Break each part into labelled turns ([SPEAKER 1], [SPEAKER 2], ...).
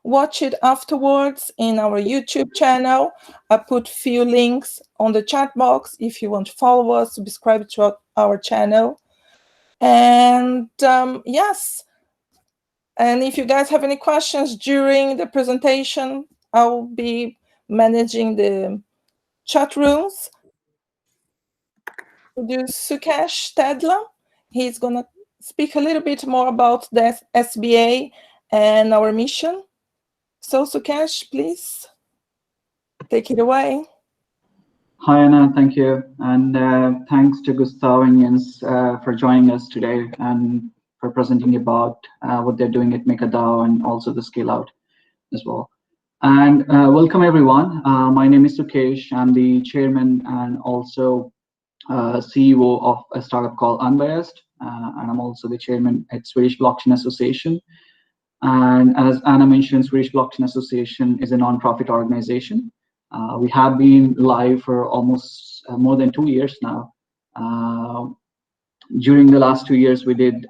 [SPEAKER 1] watch it afterwards in our YouTube channel. I put few links on the chat box if you want to follow us, subscribe to our channel. And yes, and if you guys have any questions during the presentation, I'll be managing the chat rooms. Sukesh Sthlm, he's gonna speak a little bit more about the SBA and our mission. So Sukesh, please take it away.
[SPEAKER 2] Hi Anna, thank you, and thanks to Gustav and Jens for joining us today and for presenting about what they're doing at MakerDAO and also the Scaleout as well. And welcome everyone. My name is Sukesh. I'm the chairman and also CEO of a startup called Unbiased, and I'm also the chairman at Swedish Blockchain Association. And as Anna mentioned, Swedish Blockchain Association is a non-profit organization. We have been live for almost more than 2 years now. During the last 2 years, we did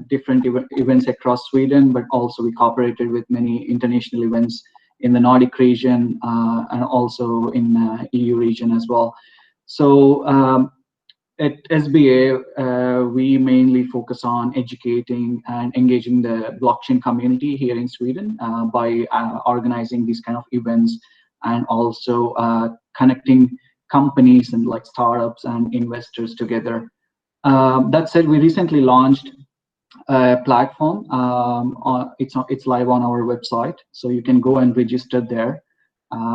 [SPEAKER 2] different events across Sweden, but also we cooperated with many international events in the Nordic region and also in EU region as well. So at SBA, we mainly focus on educating and engaging the blockchain community here in Sweden by organizing these kind of events and also connecting companies and like startups and investors together. That said, we recently launched a platform. It's live on our website, so you can go and register there.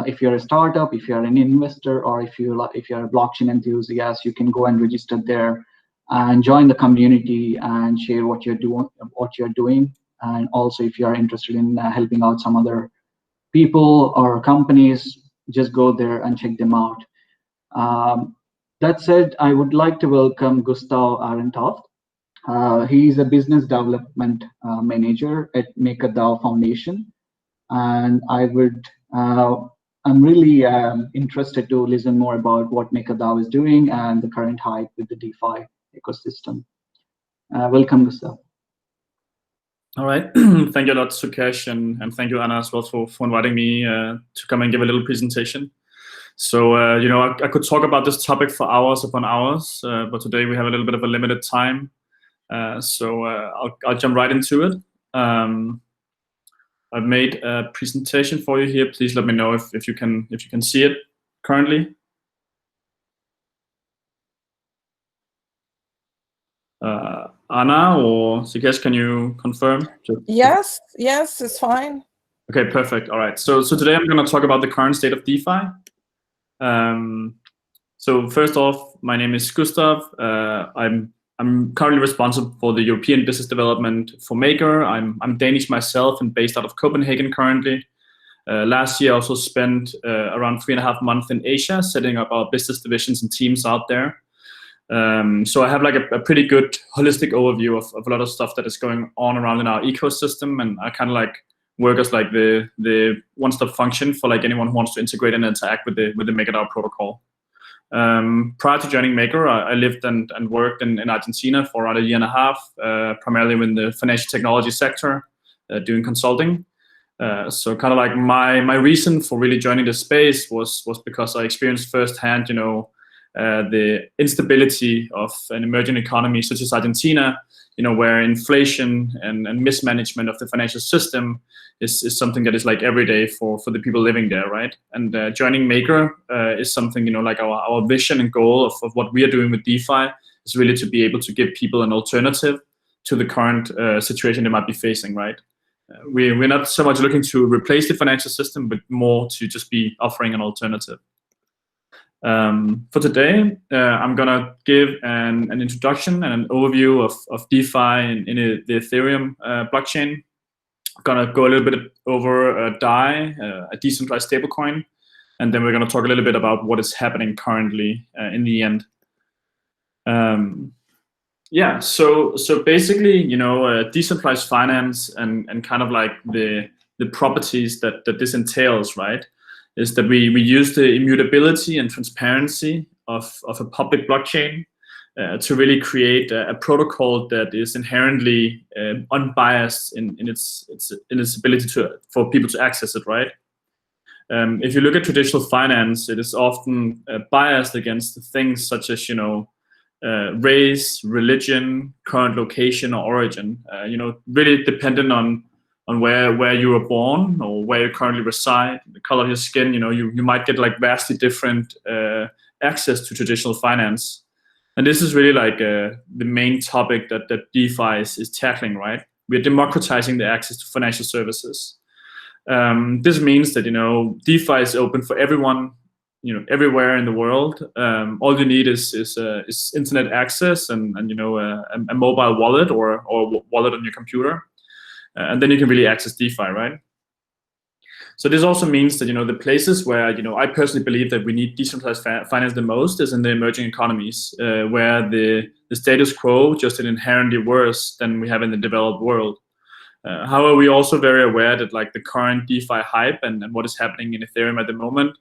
[SPEAKER 2] If you're a startup, if you're an investor, or if you're a blockchain enthusiast, you can go and register there and join the community and share what you're doing. And also, if you are interested in helping out some other people or companies, just go there and check them out. That said, I would like to welcome Gustav Arentoft. He is a business development manager at MakerDAO Foundation, and I'm really interested to listen more about what MakerDAO is doing and the current hype with the DeFi ecosystem. Welcome, Gustav.
[SPEAKER 3] All right, thank you a lot, Sukesh, and thank you, Anna, as well for inviting me to come and give a little presentation. So, you know, I could talk about this topic for hours upon hours, but today we have a little bit of a limited time, so I'll jump right into it. I've made a presentation for you here. Please let me know if you can see it currently. Anna or Sukesh, can you confirm?
[SPEAKER 1] Yes, it's fine.
[SPEAKER 3] Okay, perfect. All right. So today I'm going to talk about the current state of DeFi. So first off, my name is Gustav. I'm currently responsible for the European business development for Maker. I'm Danish myself and based out of Copenhagen currently. Last year I also spent around 3.5 months in Asia setting up our business divisions and teams out there. So I have like a pretty good holistic overview of a lot of stuff that is going on around in our ecosystem, and I kind of like work as like the one-stop function for like anyone who wants to integrate and interact with the MakerDAO protocol. Prior to joining Maker, I lived and worked in Argentina for around 1.5 years, primarily in the financial technology sector, doing consulting. So kind of like my reason for really joining the space was because I experienced firsthand, you know, the instability of an emerging economy such as Argentina, you know, where inflation and mismanagement of the financial system is something that is like every day for the people living there, right? And joining Maker is something, you know, like our vision and goal of what we are doing with DeFi is really to be able to give people an alternative to the current situation they might be facing, right? We're not so much looking to replace the financial system, but more to just be offering an alternative. For today, I'm gonna give an introduction and an overview of DeFi in the Ethereum blockchain. I'm gonna go a little bit over DAI, a decentralized stablecoin, and then we're gonna talk a little bit about what is happening currently in the end. Yeah, so basically, you know, decentralized finance and kind of like the properties that this entails, right? Is that we use the immutability and transparency of a public blockchain to really create a protocol that is inherently unbiased in its ability for people to access it, right? If you look at traditional finance, it is often biased against things such as, race, religion, current location or origin. Really dependent on where you were born or where you currently reside, the color of your skin. You might get like vastly different access to traditional finance. And this is really like the main topic that DeFi is tackling, right? We're democratizing the access to financial services. This means that DeFi is open for everyone, everywhere in the world. All you need is internet access and a mobile wallet or wallet on your computer, and then you can really access DeFi, right? So this also means that the places where I personally believe that we need decentralized finance the most is in the emerging economies, where the status quo just is inherently worse than we have in the developed world. However, we're also very aware that like the current DeFi hype and what is happening in Ethereum at the moment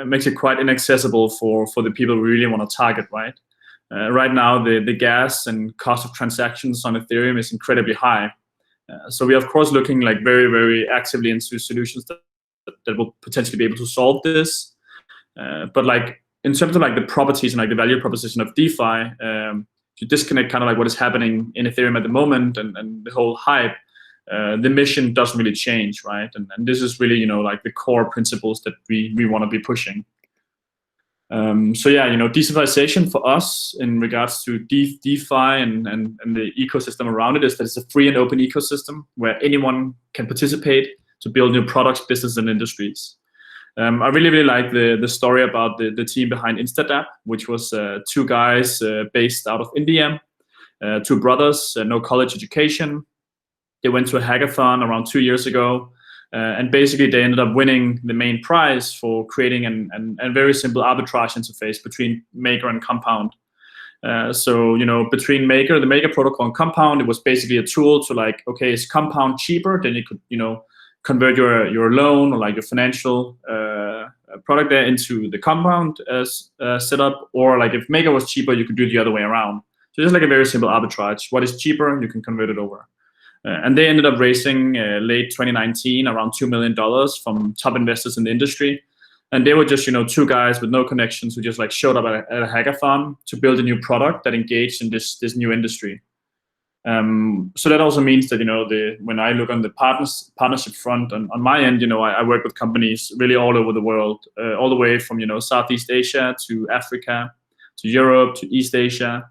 [SPEAKER 3] makes it quite inaccessible for the people we really want to target, right? Right now, the gas and cost of transactions on Ethereum is incredibly high. So we are, of course, looking like very, very actively into solutions that will potentially be able to solve this. But like in terms of like the properties and like the value proposition of DeFi, if you disconnect kind of like what is happening in Ethereum at the moment and the whole hype, the mission doesn't really change, right? And this is really, like the core principles that we want to be pushing. So yeah, decentralization for us in regards to DeFi and the ecosystem around it is that it's a free and open ecosystem where anyone can participate to build new products, business, and industries. I really, really like the story about the team behind InstaDApp, which was two guys based out of India, two brothers, no college education. They went to a hackathon around 2 years ago, and basically they ended up winning the main prize for creating a very simple arbitrage interface between Maker and Compound. So between Maker, the Maker protocol, and Compound, it was basically a tool to like, okay, is Compound cheaper? Then you could convert your loan or like your financial product there into the Compound setup, or like if Maker was cheaper, you could do it the other way around. So just like a very simple arbitrage. What is cheaper, you can convert it over. And they ended up raising late 2019 around $2 million from top investors in the industry. And they were just, two guys with no connections who just like showed up at a hackathon to build a new product that engaged in this new industry. So that also means that, when I look on the partnership front on my end, I work with companies really all over the world, all the way from, Southeast Asia to Africa, to Europe, to East Asia.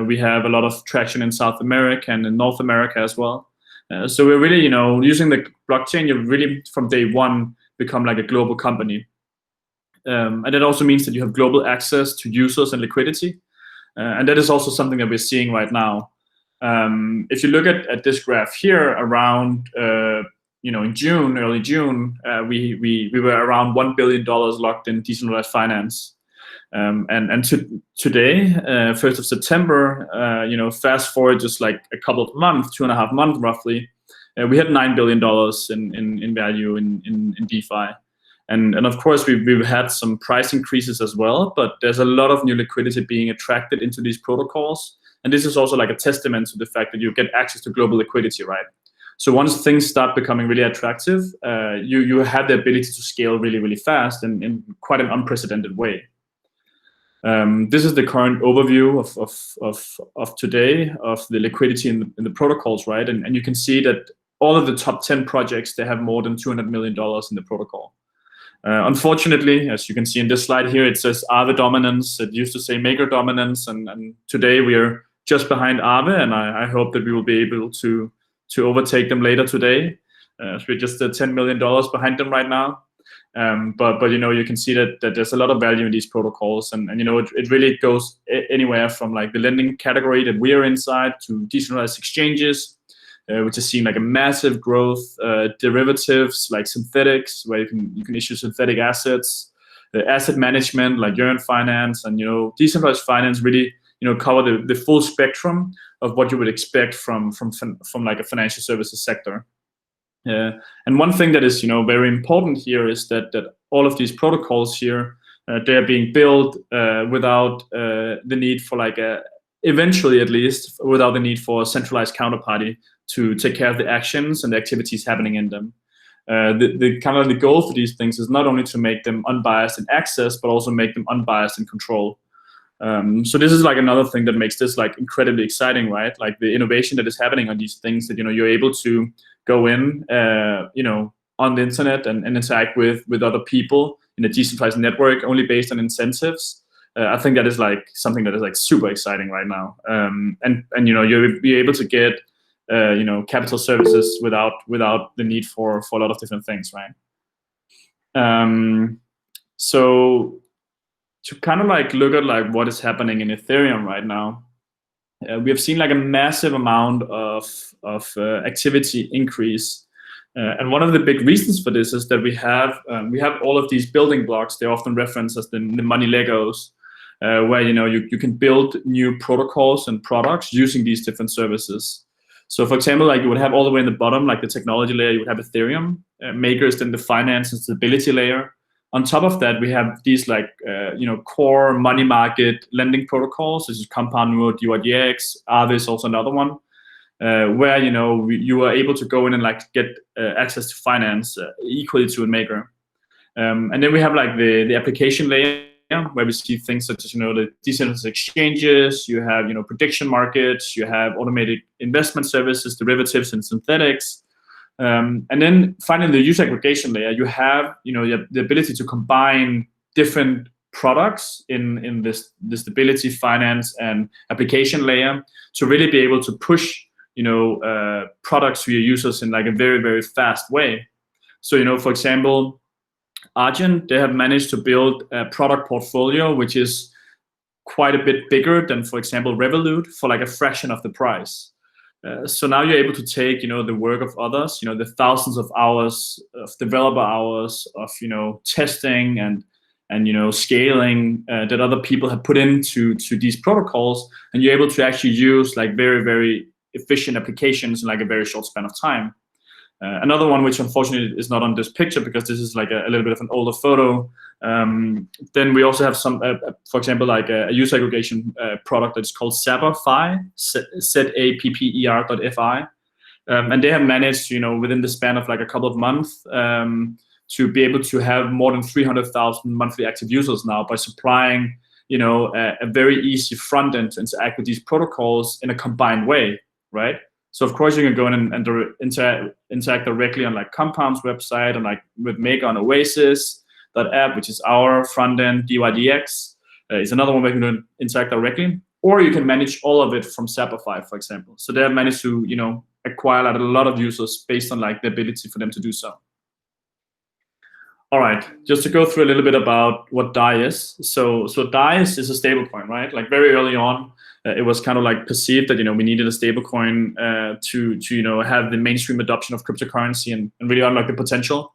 [SPEAKER 3] We have a lot of traction in South America and in North America as well. So we're really, using the blockchain, you really from day one become like a global company. And that also means that you have global access to users and liquidity. And that is also something that we're seeing right now. If you look at this graph here around, in June, early June, we were around $1 billion locked in decentralized finance. And today, 1st of September, fast forward just like a couple of months, 2.5 months roughly, we had $9 billion in value in DeFi. And of course, we've had some price increases as well, but there's a lot of new liquidity being attracted into these protocols. And this is also like a testament to the fact that you get access to global liquidity, right? So once things start becoming really attractive, you have the ability to scale really, really fast and in quite an unprecedented way. This is the current overview of today of the liquidity in the protocols, right? And you can see that all of the top 10 projects, they have more than $200 million in the protocol. Unfortunately, as you can see in this slide here, it says Aave dominance. It used to say Maker dominance, and today we are just behind Aave, and I hope that we will be able to overtake them later today. So we're just $10 million behind them right now. But you can see that there's a lot of value in these protocols, and it really goes anywhere from like the lending category that we are inside to decentralized exchanges, which is seeing like a massive growth, derivatives like synthetics, where you can issue synthetic assets, asset management like Yearn Finance, and decentralized finance really cover the full spectrum of what you would expect from like a financial services sector. And one thing that is very important here is that all of these protocols here, they are being built without the need for like a eventually, at least, without the need for a centralized counterparty to take care of the actions and the activities happening in them. The kind of the goal for these things is not only to make them unbiased in access, but also make them unbiased in control. So this is like another thing that makes this like incredibly exciting, right? Like the innovation that is happening on these things, that, you know, you're able to go in, you know, on the internet and interact with other people in a decentralized network only based on incentives. I think that is like something that is like super exciting right now. And you know, you'll be able to get you know, capital services without the need for a lot of different things, right? So to kind of like look at like what is happening in Ethereum right now, we have seen like a massive amount of activity increase. And one of the big reasons for this is that we have all of these building blocks. They're often referenced as the money Legos, where, you know, you can build new protocols and products using these different services. So for example, like you would have all the way in the bottom, like the technology layer, you would have Ethereum. Maker is then the finance and stability layer. On top of that, we have these like, you know, core money market lending protocols. This is Compound Node, UIDX, Aave is also another one, where, you know, you are able to go in and like get access to finance equally to a Maker. And then we have like the application layer, where we see things such as, you know, the decentralized exchanges, you have, you know, prediction markets, you have automated investment services, derivatives, and synthetics. And then finally, the user aggregation layer, you have, you know, you have the ability to combine different products in this stability, finance, and application layer to really be able to push, you know, products to your users in like a very, very fast way. So, you know, for example, Argent, they have managed to build a product portfolio which is quite a bit bigger than, for example, Revolut, for like a fraction of the price. So now you're able to take, you know, the work of others, you know, the thousands of hours of developer hours of, you know, testing and you know, scaling that other people have put into these protocols, and you're able to actually use like very, very efficient applications in like a very short span of time. Another one, which unfortunately is not on this picture because this is like a little bit of an older photo. Then we also have some, for example, like a user aggregation product that's called Zapper.fi, Zapper.fi. And they have managed, you know, within the span of like a couple of months, to be able to have more than 300,000 monthly active users now by supplying, you know, a very easy front end to interact with these protocols in a combined way, right? So of course you can go in and interact directly on like Compound's website, and like with Maker on Oasis.app, which is our front end. DYDX is another one where you can interact directly, or you can manage all of it from Zapper.fi, for example. So they have managed to, you know, acquire a lot of users based on like the ability for them to do so. All right, just to go through a little bit about what DAI is. So DAI is a stablecoin, right? Like very early on, it was kind of like perceived that, you know, we needed a stablecoin to you know, have the mainstream adoption of cryptocurrency and really unlock the potential.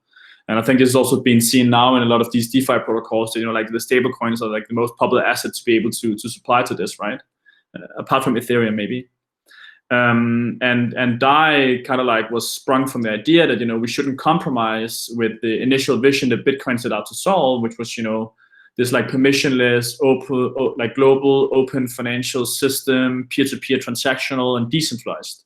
[SPEAKER 3] And I think this is also being seen now in a lot of these DeFi protocols. You know, like the stablecoins are like the most popular asset to be able to supply to this, right? Apart from Ethereum, maybe. And DAI kind of like was sprung from the idea that, you know, we shouldn't compromise with the initial vision that Bitcoin set out to solve, which was, you know, this like permissionless, open, like global open financial system, peer-to-peer transactional and decentralized.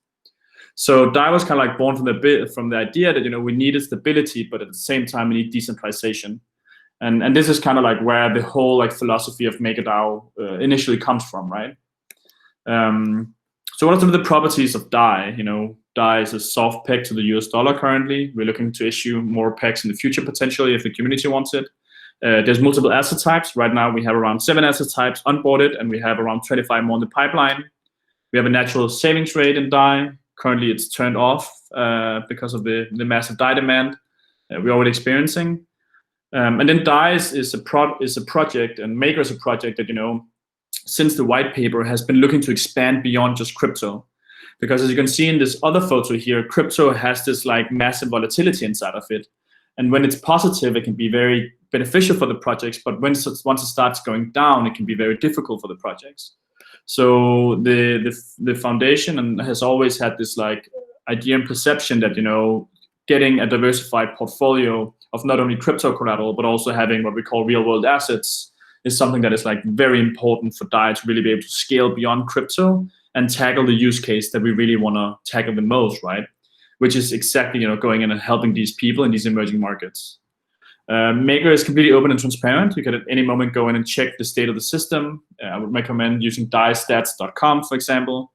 [SPEAKER 3] So DAI was kind of like born from the idea that, you know, we needed stability, but at the same time we need decentralization. And this is kind of like where the whole like philosophy of MakerDAO initially comes from, right? So what are some of the properties of DAI? You know, DAI is a soft peg to the US dollar currently. We're looking to issue more pegs in the future potentially if the community wants it. There's multiple asset types. Right now we have around 7 asset types onboarded, and we have around 25 more in the pipeline. We have a natural savings rate in DAI. Currently it's turned off because of the massive DAI demand we're already experiencing. And then DAI is a project, and Maker is a project that, you know, since the white paper has been looking to expand beyond just crypto. Because as you can see in this other photo here, crypto has this like massive volatility inside of it. And when it's positive, it can be very beneficial for the projects, but once it starts going down, it can be very difficult for the projects. So the foundation has always had this like idea and perception that, you know, getting a diversified portfolio of not only crypto collateral, but also having what we call real world assets is something that is like very important for DAI to really be able to scale beyond crypto and tackle the use case that we really want to tackle the most, right? Which is exactly, going in and helping these people in these emerging markets. Maker is completely open and transparent. You can at any moment go in and check the state of the system. I would recommend using daistats.com, for example.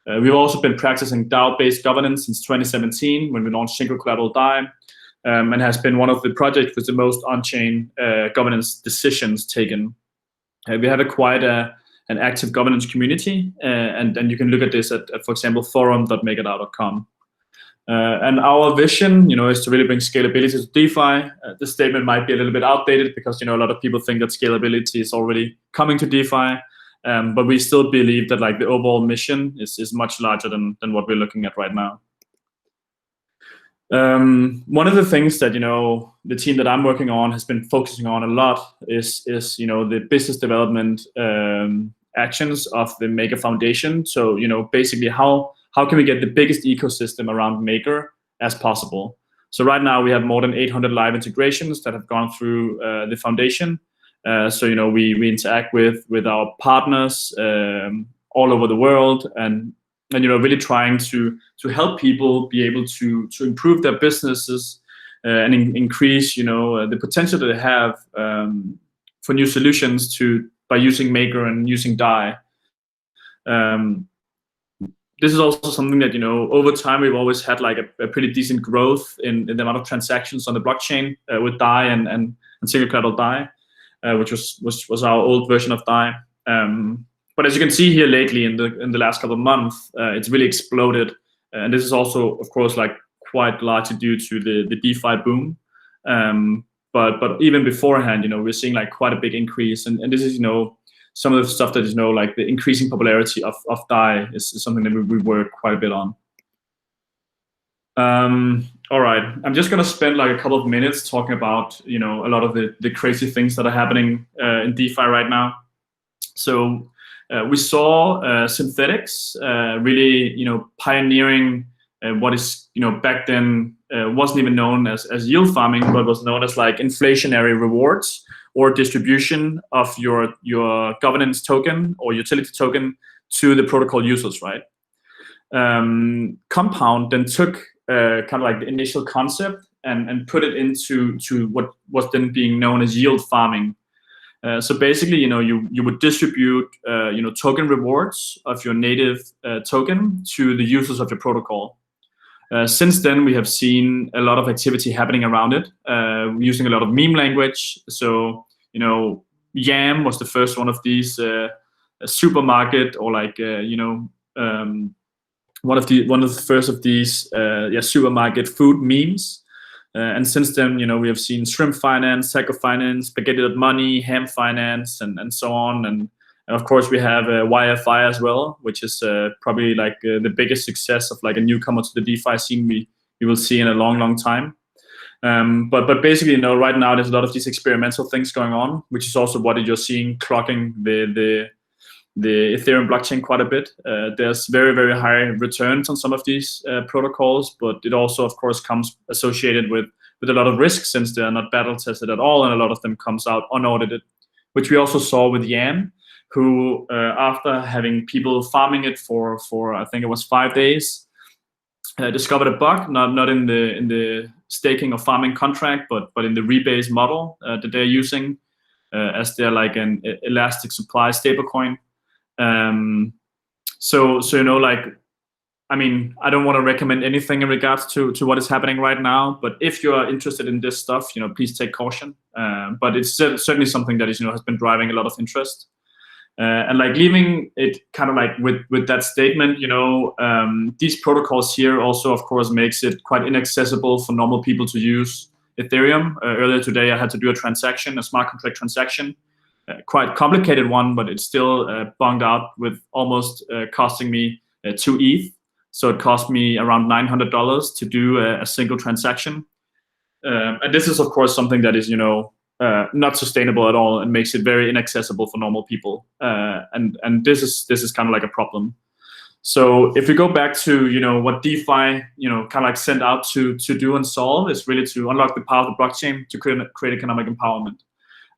[SPEAKER 3] We've also been practicing DAO-based governance since 2017 when we launched single collateral DAI, and has been one of the projects with the most on-chain governance decisions taken. We have quite an active governance community, and you can look at this at for example, forum.makerdao.com. And our vision, is to really bring scalability to DeFi. This statement might be a little bit outdated because, a lot of people think that scalability is already coming to DeFi. But we still believe that like the overall mission is much larger than what we're looking at right now. One of the things that, the team that I'm working on has been focusing on a lot is the business development actions of the Maker Foundation. So, basically how can we get the biggest ecosystem around Maker as possible? So right now we have more than 800 live integrations that have gone through the foundation. So we interact with our partners all over the world, and really trying to help people be able to improve their businesses and increase the potential that they have for new solutions by using Maker and using DAI. This is also something that over time we've always had like a pretty decent growth in the amount of transactions on the blockchain with DAI and single collateral DAI. Which was our old version of DAI. But as you can see here lately in the last couple of months, it's really exploded. And this is also, of course, like quite largely due to the DeFi boom. But even beforehand, we're seeing like quite a big increase. And this is, some of the stuff that is, like the increasing popularity of DAI is something that we work quite a bit on. All right, I'm just gonna spend like a couple of minutes talking about a lot of the crazy things that are happening in DeFi right now. So we saw synthetics really pioneering what is back then wasn't even known as yield farming, but was known as like inflationary rewards or distribution of your governance token or utility token to the protocol users, right? Compound then took kind of like the initial concept and put it into what was then being known as yield farming. So basically, you would distribute token rewards of your native token to the users of your protocol. Since then, we have seen a lot of activity happening around it, using a lot of meme language. So Yam was the first one of these supermarket or like one of the first of these supermarket food memes. And since then, we have seen shrimp finance, taco finance, spaghetti.money, ham finance, and so on. And of course, we have YFI as well, which is probably like the biggest success of like a newcomer to the DeFi scene we will see in a long, long time. But basically, right now there's a lot of these experimental things going on, which is also what you're seeing clocking the Ethereum blockchain quite a bit. There's very, very high returns on some of these protocols, but it also, of course, comes associated with a lot of risk since they are not battle tested at all, and a lot of them comes out unaudited, which we also saw with Yam, who after having people farming it for I think it was 5 days, discovered a bug, not in the staking or farming contract, but in the rebase model that they're using as they're like an elastic supply stablecoin. So I mean, I don't want to recommend anything in regards to what is happening right now, but if you are interested in this stuff, please take caution. But it's certainly something that is, has been driving a lot of interest. And like leaving it kind of like with that statement, these protocols here also, of course, makes it quite inaccessible for normal people to use Ethereum. Earlier today, I had to do a smart contract transaction. Quite complicated one, but it's still bonged out with almost costing me 2 ETH. So it cost me around $900 to do a single transaction. And this is, of course, something that is, not sustainable at all and makes it very inaccessible for normal people. And this is kind of like a problem. So if we go back to, what DeFi, kind of like sent out to do and solve is really to unlock the power of the blockchain to create economic empowerment.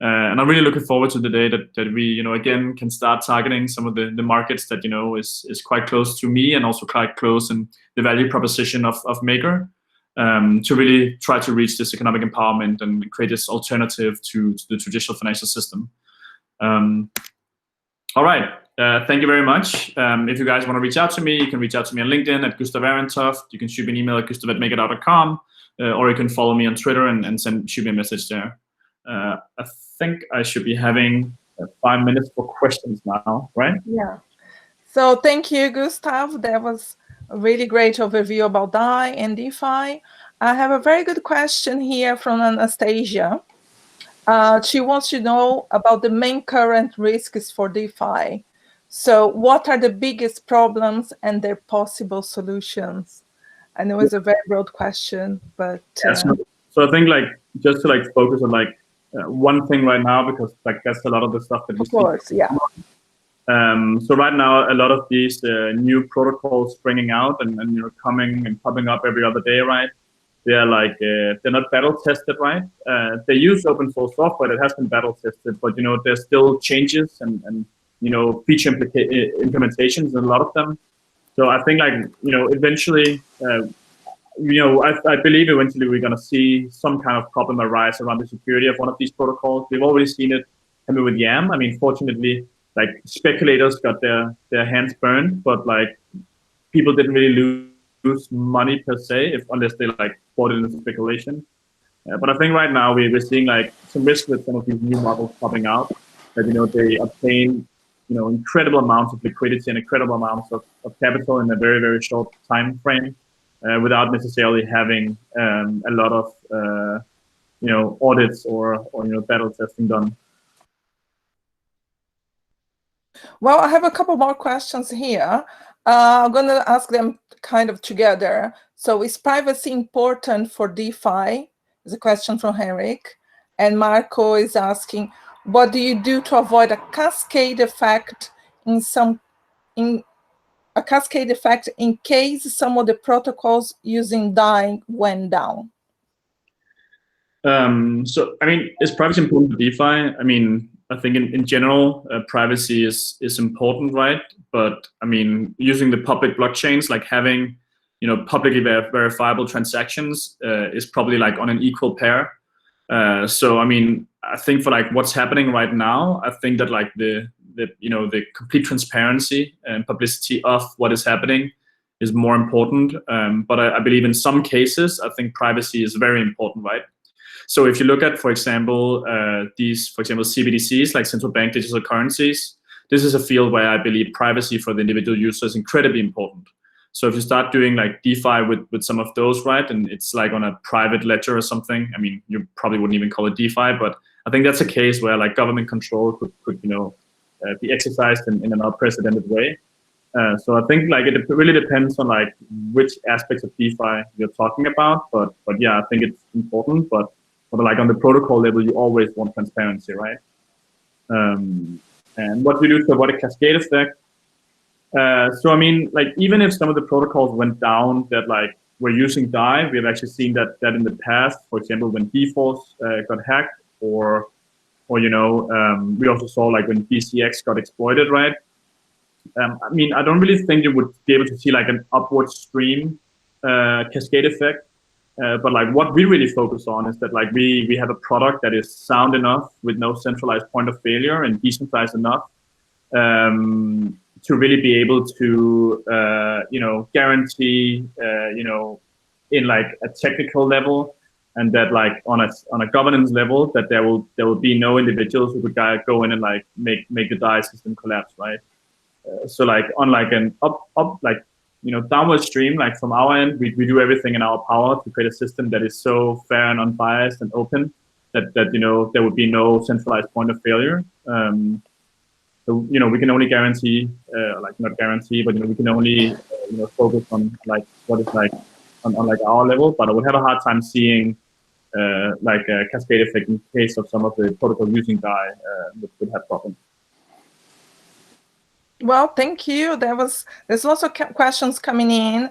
[SPEAKER 3] And I'm really looking forward to the day that we, again, can start targeting some of the markets that, is quite close to me and also quite close in the value proposition of Maker, to really try to reach this economic empowerment and create this alternative to the traditional financial system. All right. Thank you very much. If you guys want to reach out to me, you can reach out to me on LinkedIn at Gustav Arentoft. You can shoot me an email at gustav@makerdao.com, or you can follow me on Twitter and shoot me a message there. I think I should be having 5 minutes for questions now, right?
[SPEAKER 1] Yeah. So thank you, Gustav. That was a really great overview about DAI and DeFi. I have a very good question here from Anastasia. She wants to know about the main current risks for DeFi. So what are the biggest problems and their possible solutions? I know it's a very broad question, but...
[SPEAKER 3] So I think just to focus on one thing right now, because that's a lot of the stuff that we see.
[SPEAKER 1] Of course, yeah.
[SPEAKER 3] So right now, a lot of these new protocols springing out and coming and popping up every other day, right? They're they're not battle tested, right? They use open source software that has been battle tested, but there's still changes and feature implementations in a lot of them. So I think eventually, I believe eventually we're gonna see some kind of problem arise around the security of one of these protocols. We've already seen it happen with YAM. I mean, fortunately, speculators got their hands burned, but people didn't really lose money per se, unless they bought it in speculation. But I think right now we're seeing some risk with some of these new models popping out, that they obtain incredible amounts of liquidity and incredible amounts of capital in a very, very short time frame, without necessarily having a lot of audits or battle testing done.
[SPEAKER 1] Well, I have a couple more questions here. I'm going to ask them kind of together. So is privacy important for DeFi? Is a question from Henrik. And Marco is asking, what do you do to avoid a cascade effect in case some of the protocols using DAI went down?
[SPEAKER 3] So, I mean, is privacy important for DeFi? I mean, I think in general, privacy is important, right? But I mean, using the public blockchains, having, publicly verifiable transactions is probably on an equal pair. So, I mean, I think for what's happening right now, I think that the complete transparency and publicity of what is happening is more important. But I believe in some cases, I think privacy is very important, right? So if you look at, for example, CBDCs, central bank digital currencies, this is a field where I believe privacy for the individual user is incredibly important. So if you start doing DeFi with some of those, right, and it's on a private ledger or something, I mean, you probably wouldn't even call it DeFi, but I think that's a case where government control could be exercised in an unprecedented way. So I think it really depends on which aspects of DeFi you're talking about, but yeah, I think it's important, but on the protocol level, you always want transparency, right? And what we do to avoid a cascade effect. So I mean, even if some of the protocols went down that were using DAI, we have actually seen that in the past. For example, when DForce got hacked, or we also saw when BCX got exploited, right? I mean, I don't really think you would be able to see an upward stream cascade effect. But what we really focus on is that we have a product that is sound enough with no centralized point of failure and decentralized enough to really be able to guarantee in a technical level, and that on a governance level, that there will be no individuals who could go in and make the DAI system collapse, right? So unlike an downward stream, from our end, we do everything in our power to create a system that is so fair and unbiased and open that there would be no centralized point of failure. So we can only guarantee, not guarantee, but we can only focus on what is on our level. But I would have a hard time seeing a cascade effect in case of some of the protocol using DAI would have problems.
[SPEAKER 1] Well, thank you. There's lots of questions coming in.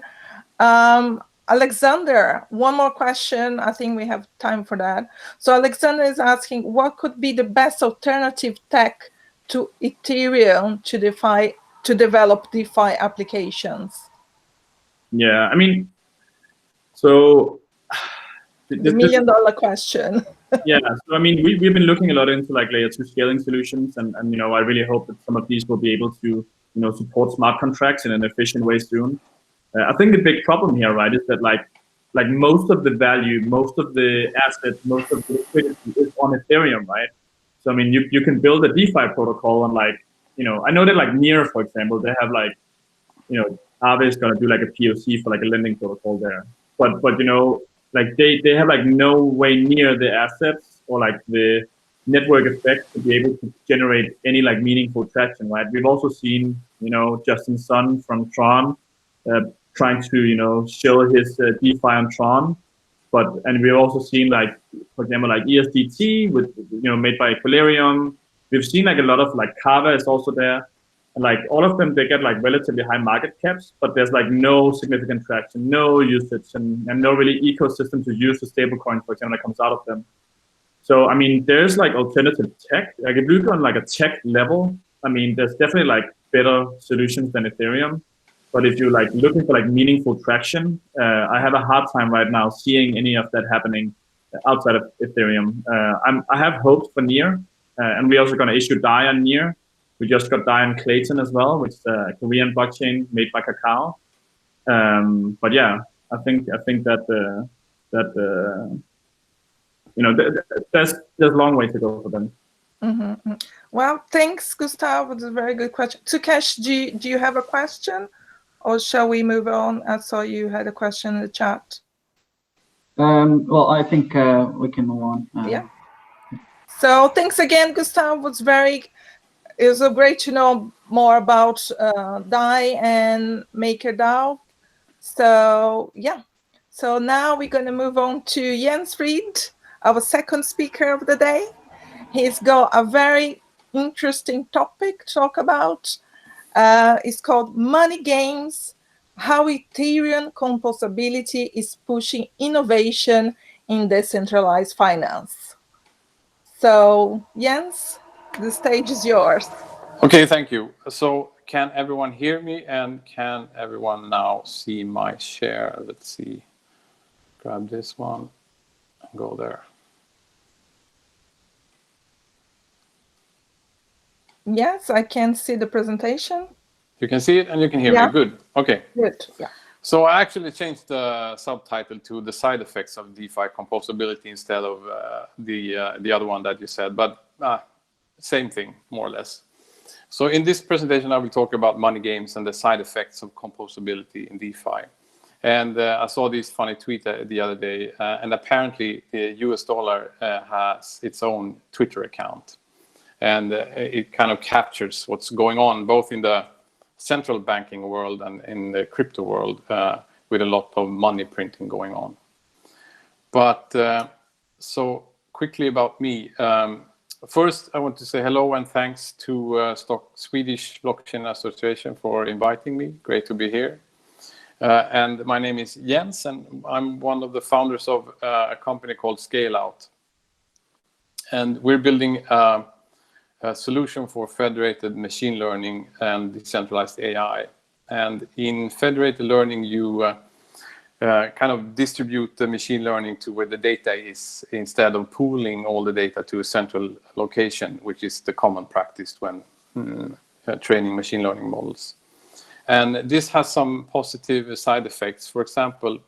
[SPEAKER 1] Alexander, one more question. I think we have time for that. So Alexander is asking, what could be the best alternative tech to Ethereum to develop DeFi applications?
[SPEAKER 3] Yeah, I mean, so
[SPEAKER 1] The
[SPEAKER 3] this,
[SPEAKER 1] million-dollar question.
[SPEAKER 3] yeah, so I mean, we've been looking a lot into like layer 2 scaling solutions, and you know, I really hope that some of these will be able to, you know, support smart contracts in an efficient way soon. I think the big problem here, right, is that like most of the value, most of the assets, most of the liquidity is on Ethereum, right? So I mean, you can build a DeFi protocol on like, you know, I know that like Near, for example, they have like, you know, Aave is gonna do like a POC for like a lending protocol there, but you know, like they have like no way near the assets or like the network effect to be able to generate any like meaningful traction, right? We've also seen, you know, Justin Sun from Tron uh, trying to, you know, show his DeFi on Tron, and we've also seen like, for example, like ESDT with, you know, made by Equilibrium. We've seen like a lot of like Kava is also there. And like all of them, they get like relatively high market caps, but there's like no significant traction, no usage, and no really ecosystem to use the stablecoin, for example, that comes out of them. So, I mean, there's like alternative tech. Like if you look on like a tech level, I mean, there's definitely like better solutions than Ethereum. But if you're like looking for like meaningful traction, I have a hard time right now seeing any of that happening outside of Ethereum. I have hopes for Near, and we're also going to issue DAI on Near. We just got DAI on Clayton as well, which is a Korean blockchain made by Kakao. But yeah, I think that you know, there's a long way to go for them.
[SPEAKER 1] Mm-hmm. Well, thanks, Gustav. It's a very good question. Sukesh, do you have a question, or shall we move on? I saw you had a question in the chat.
[SPEAKER 2] Well, I think we can move on.
[SPEAKER 1] Yeah. So thanks again, Gustav. It was so great to know more about DAI and MakerDAO. So yeah. So now we're going to move on to Jens Frid, our second speaker of the day. He's got a very interesting topic to talk about. It's called Money Games, how Ethereum composability is pushing innovation in decentralized finance. So Jens, the stage is yours.
[SPEAKER 4] Okay, thank you. So can everyone hear me, and can everyone now see my share? Let's see. Grab this one and go there.
[SPEAKER 1] Yes, I can see the presentation.
[SPEAKER 4] You can see it and you can hear me. Good. Okay.
[SPEAKER 1] Good. Yeah.
[SPEAKER 4] So I actually changed the subtitle to the side effects of DeFi composability instead of the other one that you said, but same thing, more or less. So in this presentation, I will talk about money games and the side effects of composability in DeFi. And I saw this funny tweet the other day, and apparently the US dollar has its own Twitter account. And it kind of captures what's going on both in the central banking world and in the crypto world with a lot of money printing going on. But so quickly about me. First, I want to say hello and thanks to Swedish Blockchain Association for inviting me. Great to be here. And my name is Jens, and I'm one of the founders of a company called Scaleout. And we're building a solution for federated machine learning and decentralized AI. And in federated learning, you kind of distribute the machine learning to where the data is, instead of pooling all the data to a central location, which is the common practice when training machine learning models. And this has some positive side effects. For example,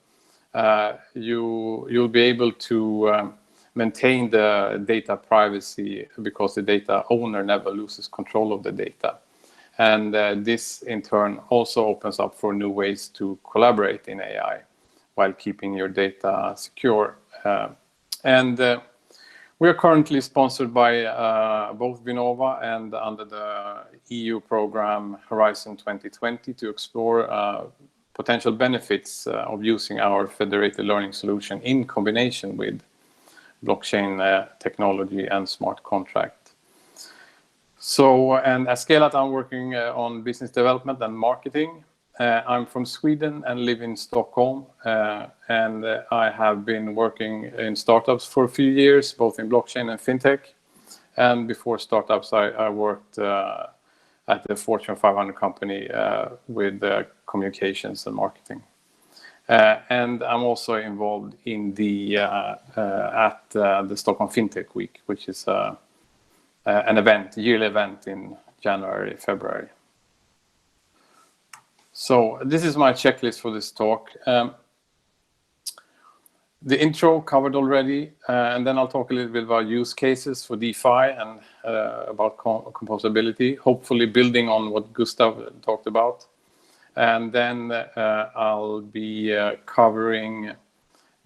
[SPEAKER 4] you'll be able to maintain the data privacy because the data owner never loses control of the data. And this in turn also opens up for new ways to collaborate in AI while keeping your data secure. We are currently sponsored by both Vinnova and under the EU program Horizon 2020 to explore potential benefits of using our federated learning solution in combination with blockchain technology and smart contract. So, and at Scaleout, I'm working on business development and marketing. I'm from Sweden and live in Stockholm, and I have been working in startups for a few years, both in blockchain and fintech. And before startups, I worked at the Fortune 500 company with communications and marketing. And I'm also involved in the the Stockholm Fintech Week, which is an event, yearly event in January, February. So this is my checklist for this talk. The intro covered already, and then I'll talk a little bit about use cases for DeFi and about composability, hopefully building on what Gustav talked about. And then I'll be covering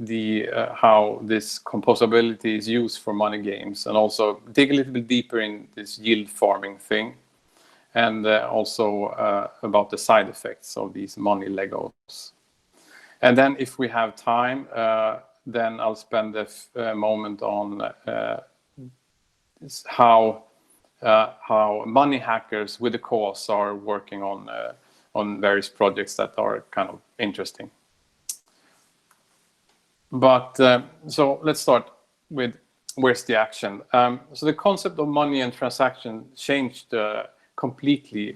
[SPEAKER 4] the how this composability is used for money games, and also dig a little bit deeper in this yield farming thing, and also about the side effects of these money Legos. And then if we have time, then I'll spend a moment on how money hackers with the cause are working on various projects that are kind of interesting. But so let's start with where's the action. So the concept of money and transaction changed completely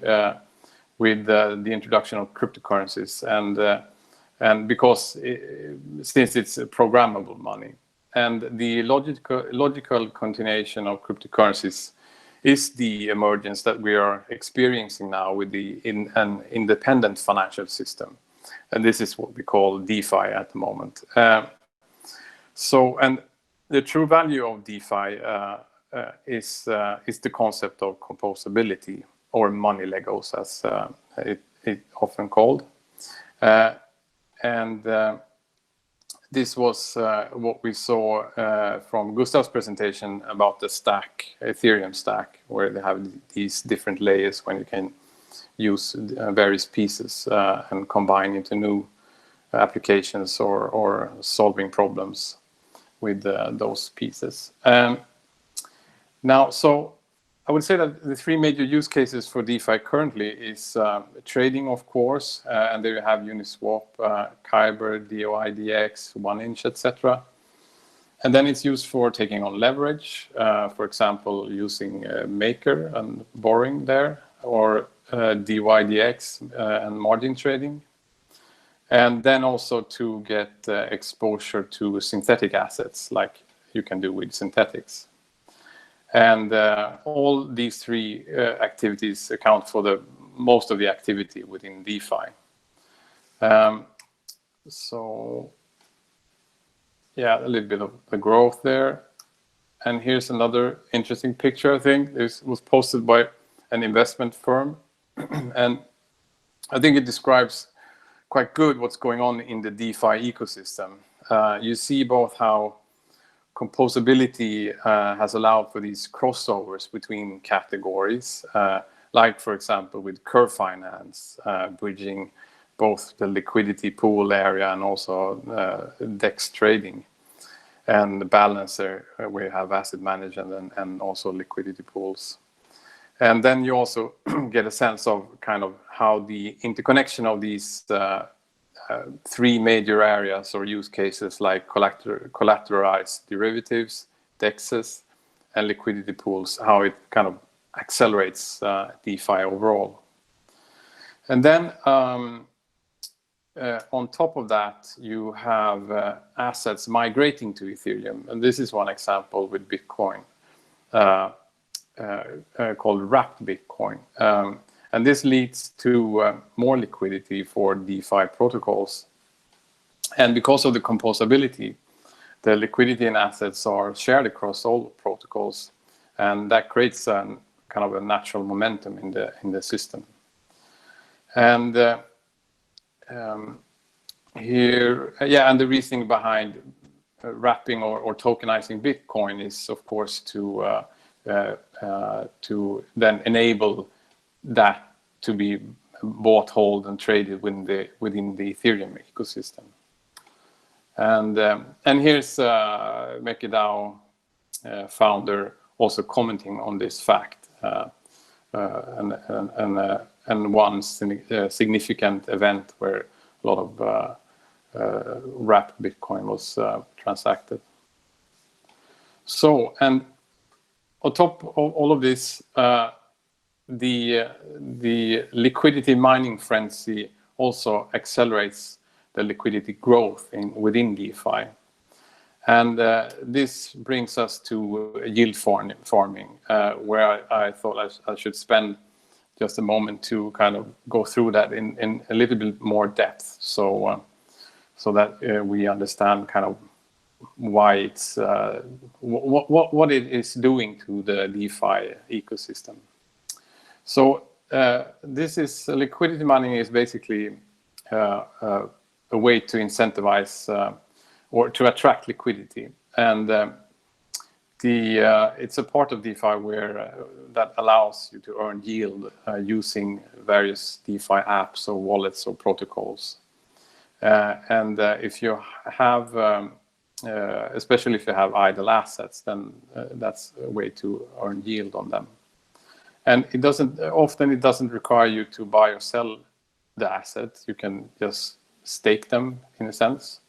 [SPEAKER 4] with the introduction of cryptocurrencies, and because since it's programmable money, and the logical continuation of cryptocurrencies is the emergence that we are experiencing now with an independent financial system, and this is what we call DeFi at the moment. So, and the true value of DeFi is the concept of composability, or money Legos, as it often called. And this was what we saw from Gustav's presentation about the stack, Ethereum stack, where they have these different layers when you can use various pieces and combine into new applications or solving problems with those pieces. Now, so I would say that the three major use cases for DeFi currently is trading, of course, and there you have Uniswap, Kyber, DOI, DX, 1inch, etc. And then it's used for taking on leverage, for example, using Maker and borrowing there, or DY, DX and margin trading. And then also to get exposure to synthetic assets, like you can do with synthetics. And all these three activities account for most of the activity within DeFi. So, yeah, a little bit of the growth there. And here's another interesting picture, I think. This was posted by an investment firm. And I think it describes quite good what's going on in the DeFi ecosystem. You see both how composability has allowed for these crossovers between categories, like, for example, with curve finance, bridging both the liquidity pool area and also DEX trading, and the balancer, where you have asset management and also liquidity pools. And then you also get a sense of kind of how the interconnection of these three major areas or use cases, like collateralized derivatives, DEXs, and liquidity pools, how it kind of accelerates DeFi overall. And then on top of that, you have assets migrating to Ethereum. And this is one example with Bitcoin called wrapped Bitcoin. And this leads to more liquidity for DeFi protocols. And because of the composability, the liquidity and assets are shared across all protocols. And that creates kind of a natural momentum in the system. And here, yeah, and the reasoning behind wrapping or tokenizing Bitcoin is, of course, to then enable that to be bought, hold, and traded within the Ethereum ecosystem. And here's MakerDAO founder also commenting on this fact and one significant event where a lot of wrapped Bitcoin was transacted. So, and on top of all of this, the liquidity mining frenzy also accelerates the liquidity growth within DeFi. And this brings us to yield farming, where I thought I should spend just a moment to kind of go through that in a little bit more depth, so that we understand kind of why it's what it is doing to the DeFi ecosystem. So this is liquidity mining is basically a way to incentivize or to attract liquidity, and it's a part of DeFi where that allows you to earn yield using various DeFi apps or wallets or protocols. And if you have especially if you have idle assets, then that's a way to earn yield on them. And it doesn't require you to buy or sell the assets. You can just stake them in a sense,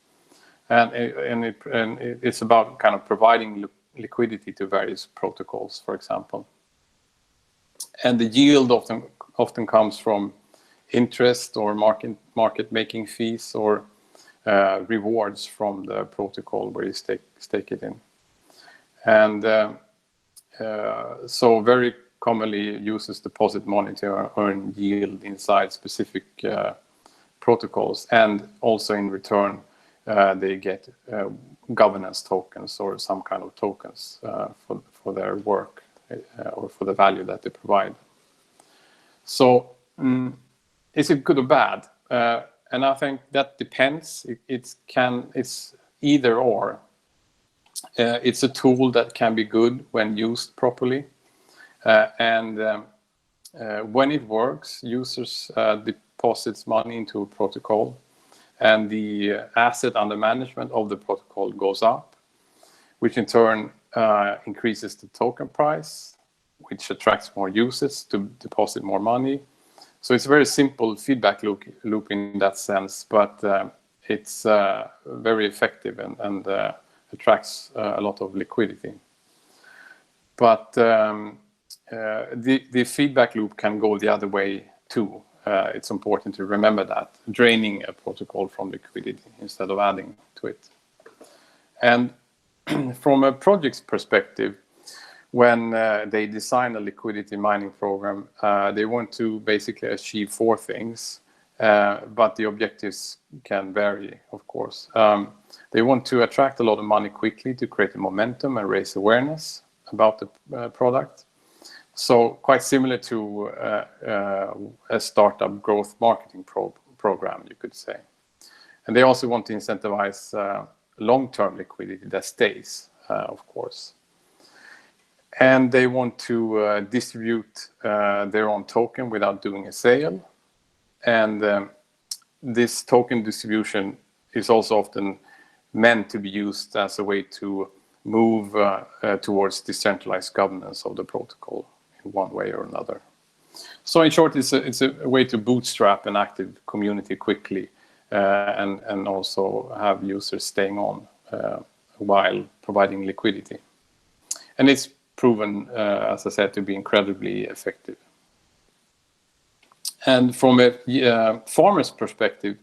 [SPEAKER 4] and it's about kind of providing liquidity to various protocols, for example. And the yield often comes from interest or market making fees or rewards from the protocol where you stake it in. And so very commonly users deposit money to earn yield inside specific protocols, and also in return they get governance tokens or some kind of tokens for their work or for the value that they provide. So is it good or bad? And I think that depends. It's either or. It's a tool that can be good when used properly, and when it works, users deposits money into a protocol, and the asset under management of the protocol goes up, which in turn increases the token price, which attracts more users to deposit more money. So it's a very simple feedback loop in that sense, but it's very effective and attracts a lot of liquidity. But the feedback loop can go the other way too. It's important to remember that, draining a protocol from liquidity instead of adding to it. And from a project's perspective, when they design a liquidity mining program, they want to basically achieve 4 things, but the objectives can vary, of course. They want to attract a lot of money quickly to create a momentum and raise awareness about the product. So quite similar to a startup growth marketing program, you could say. And they also want to incentivize long-term liquidity that stays, of course. And they want to distribute their own token without doing a sale. And this token distribution is also often meant to be used as a way to move towards decentralized governance of the protocol in one way or another. So in short, it's a way to bootstrap an active community quickly and also have users staying on while providing liquidity. And it's proven, as I said, to be incredibly effective. And from a farmer's perspective,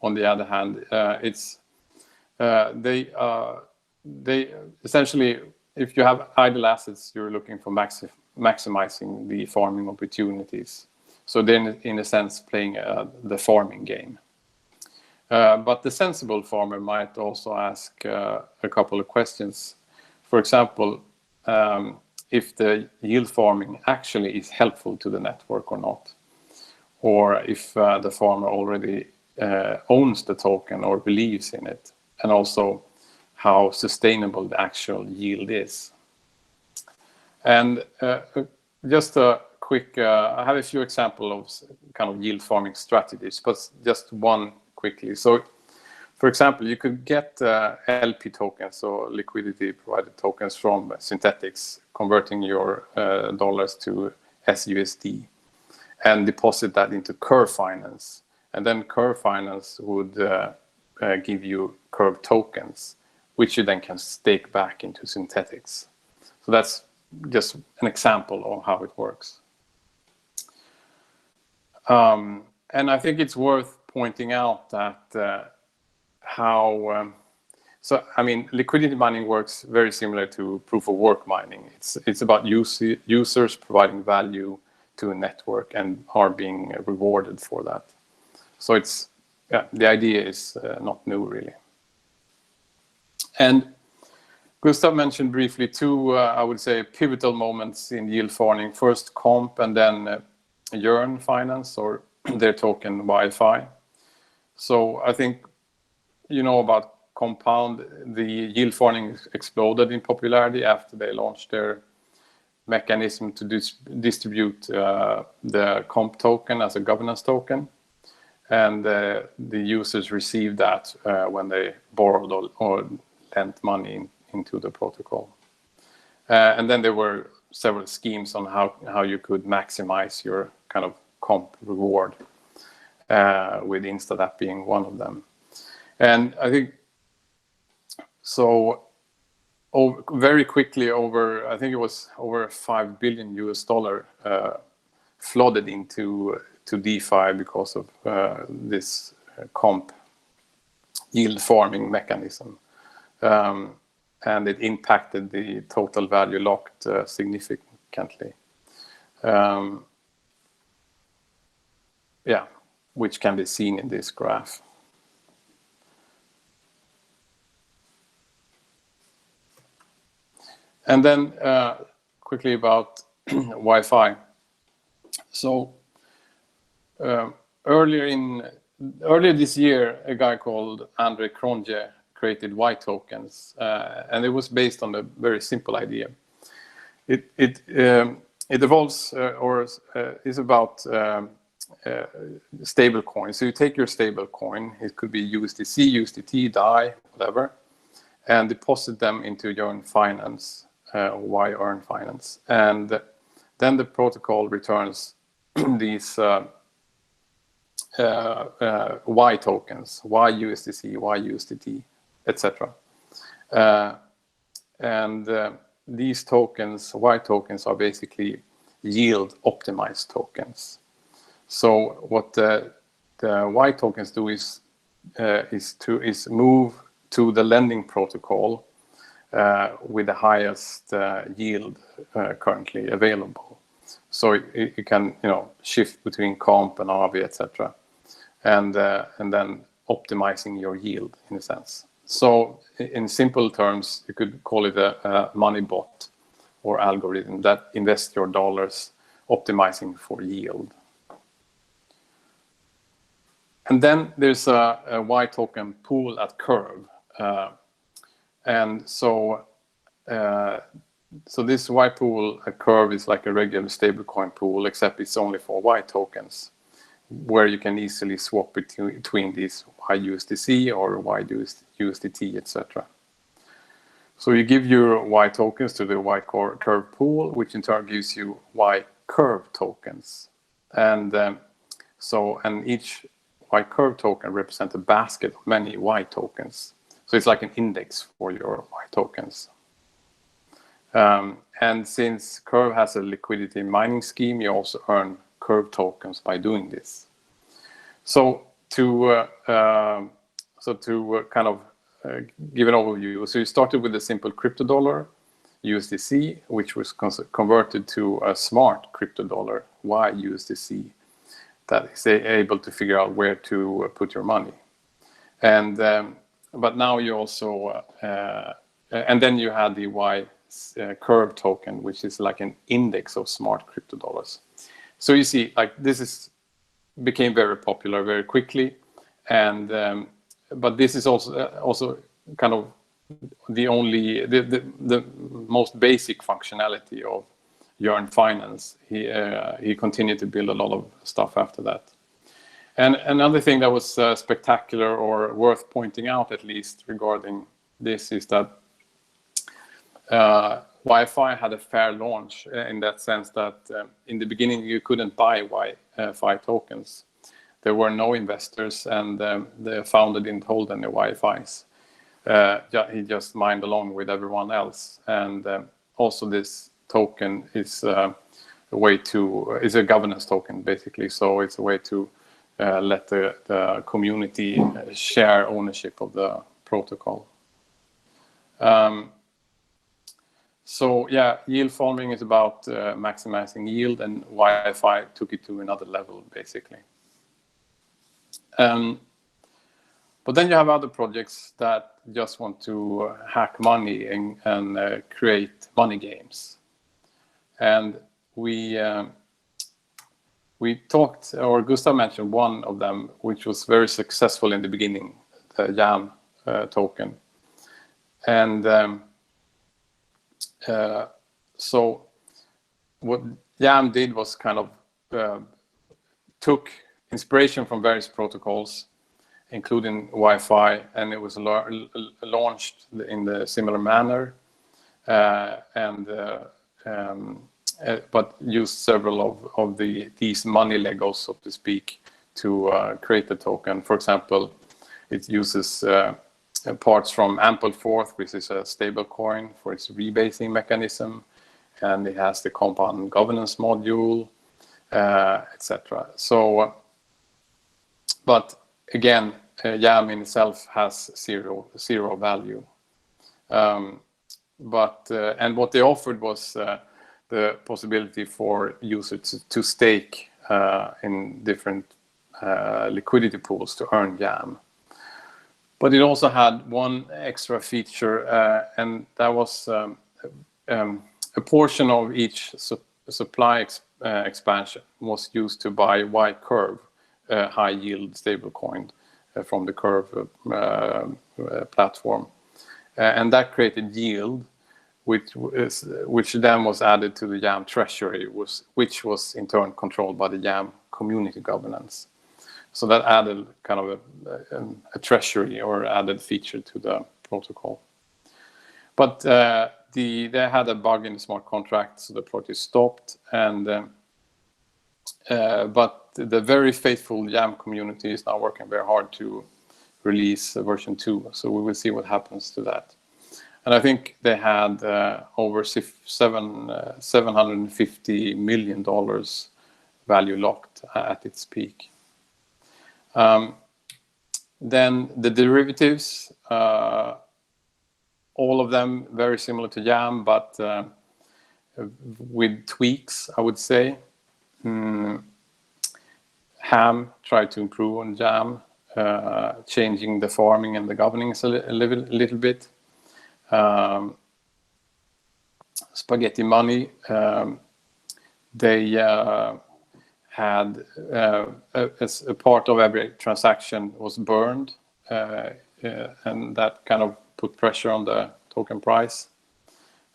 [SPEAKER 4] on the other hand, they essentially, if you have idle assets, you're looking for maximizing the farming opportunities. So then, in a sense, playing the farming game. But the sensible farmer might also ask a couple of questions. For example, if the yield farming actually is helpful to the network or not, or if the farmer already owns the token or believes in it, and also how sustainable the actual yield is. And just a quick, I have a few examples of kind of yield farming strategies, but just one quickly. So, for example, you could get LP tokens, or liquidity provided tokens, from synthetics, converting your dollars to SUSD and deposit that into Curve Finance. And then Curve Finance would give you Curve tokens, which you then can stake back into synthetics. So that's just an example of how it works. And I think it's worth pointing out that so I mean, liquidity mining works very similar to proof of work mining. It's about users providing value to a network and are being rewarded for that. So it's, yeah, the idea is not new really. And Gustav mentioned briefly two, I would say, pivotal moments in yield farming. First Comp and then Yearn Finance, or their token Wi-Fi. So I think you know about Compound. The yield farming exploded in popularity after they launched their mechanism to distribute the Comp token as a governance token. And the users received that when they borrowed or lent money into the protocol. And then there were several schemes on how you could maximize your kind of Comp reward, with InstaDApp being one of them. And I think so. Very quickly, I think it was over $5 billion flooded into DeFi because of this Comp yield farming mechanism, and it impacted the total value locked significantly. Yeah, which can be seen in this graph. And then quickly about Wi-Fi. So earlier this year, a guy called Andre Cronje created Y tokens, and it was based on a very simple idea. It evolves or is about stable coin. So you take your stable coin, it could be USDC, USDT, DAI, whatever, and deposit them into Yearn Finance, Yearn Finance, and then the protocol returns these Y tokens, YUSDC, YUSDT, etc. And these tokens, Y tokens, are basically yield optimized tokens. So what the Y tokens do is move to the lending protocol with the highest yield currently available. So it can, shift between Comp and Aave, etc., and then optimizing your yield in a sense. So in simple terms, you could call it a money bot or algorithm that invests your dollars optimizing for yield. And then there's a Y token pool at Curve. And so this Y pool at Curve is like a regular stablecoin pool, except it's only for Y tokens, where you can easily swap between these YUSDC or YUSDT, etc. So you give your Y tokens to the Y Curve pool, which in turn gives you Y Curve tokens. And each Y Curve token represents a basket of many Y tokens. So it's like an index for your Y tokens. And since Curve has a liquidity mining scheme, you also earn Curve tokens by doing this. So to kind of give an overview, so you started with a simple crypto dollar, USDC, which was converted to a smart crypto dollar, YUSDC, that is able to figure out where to put your money. And but now you also and then you had the Y Curve token, which is like an index of smart crypto dollars. So you see, like this became very popular very quickly, and but this is also kind of the most basic functionality of Yearn Finance. He continued to build a lot of stuff after that. And another thing that was spectacular or worth pointing out, at least regarding this, is that Wi-Fi had a fair launch in that sense that in the beginning you couldn't buy Wi-Fi tokens. There were no investors, and the founder didn't hold any Wi-Fis. He just mined along with everyone else. And also this token is a governance token, basically. So it's a way to let the community share ownership of the protocol. So yeah, yield farming is about maximizing yield, and Wi-Fi took it to another level, basically. But then you have other projects that just want to hack money and create money games. And we talked, or Gustav mentioned one of them, which was very successful in the beginning, the YAM token. And so what YAM did was kind of took inspiration from various protocols, including Wi-Fi, and it was launched in the similar manner, but used several of these money Legos, so to speak, to create the token. For example, it uses parts from Ampleforth, which is a stable coin, for its rebasing mechanism, and it has the compound governance module, etc. So, but again, YAM in itself has zero value. And what they offered was the possibility for users to stake in different liquidity pools to earn YAM. But it also had one extra feature, and that was a portion of each supply expansion was used to buy Y-Curve, high yield stablecoin from the Curve platform. And that created yield, which then was added to the YAM treasury, which was in turn controlled by the YAM community governance. So that added kind of a treasury or added feature to the protocol. But they had a bug in the smart contract, so the project stopped. And but the very faithful YAM community is now working very hard to release version 2. So we will see what happens to that. And I think they had over $750 million value locked at its peak. Then the derivatives, all of them very similar to YAM, but with tweaks, I would say. Ham tried to improve on YAM, changing the farming and the governing a little bit. Spaghetti Money, they had as a part of every transaction was burned, and that kind of put pressure on the token price.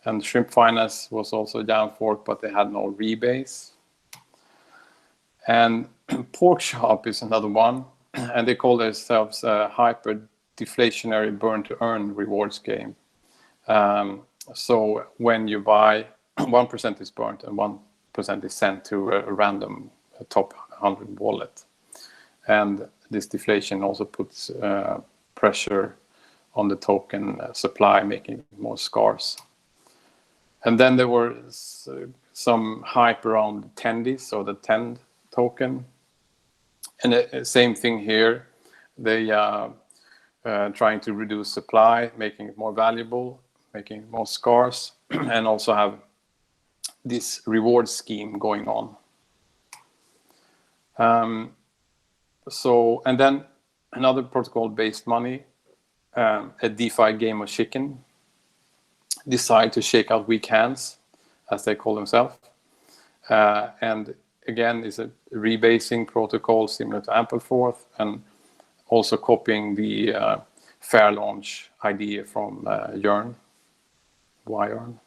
[SPEAKER 4] And Shrimp Finance was also a YAM fork, but they had no rebase. And Porkchop is another one, and they call themselves a hyper deflationary burn to earn rewards game. So when you buy, 1% is burnt and 1% is sent to a random top 100 wallet. And this deflation also puts pressure on the token supply, making it more scarce. And then there were some hype around Tendies, so the Tend token. And the same thing here. They trying to reduce supply, making it more valuable, making it more scarce, and also have this reward scheme going on. And then another protocol-based money, a DeFi game of chicken, decide to shake out weak hands, as they call themselves. And again, it's a rebasing protocol similar to Ampleforth, and also copying the fair launch idea from Yearn, Yearn.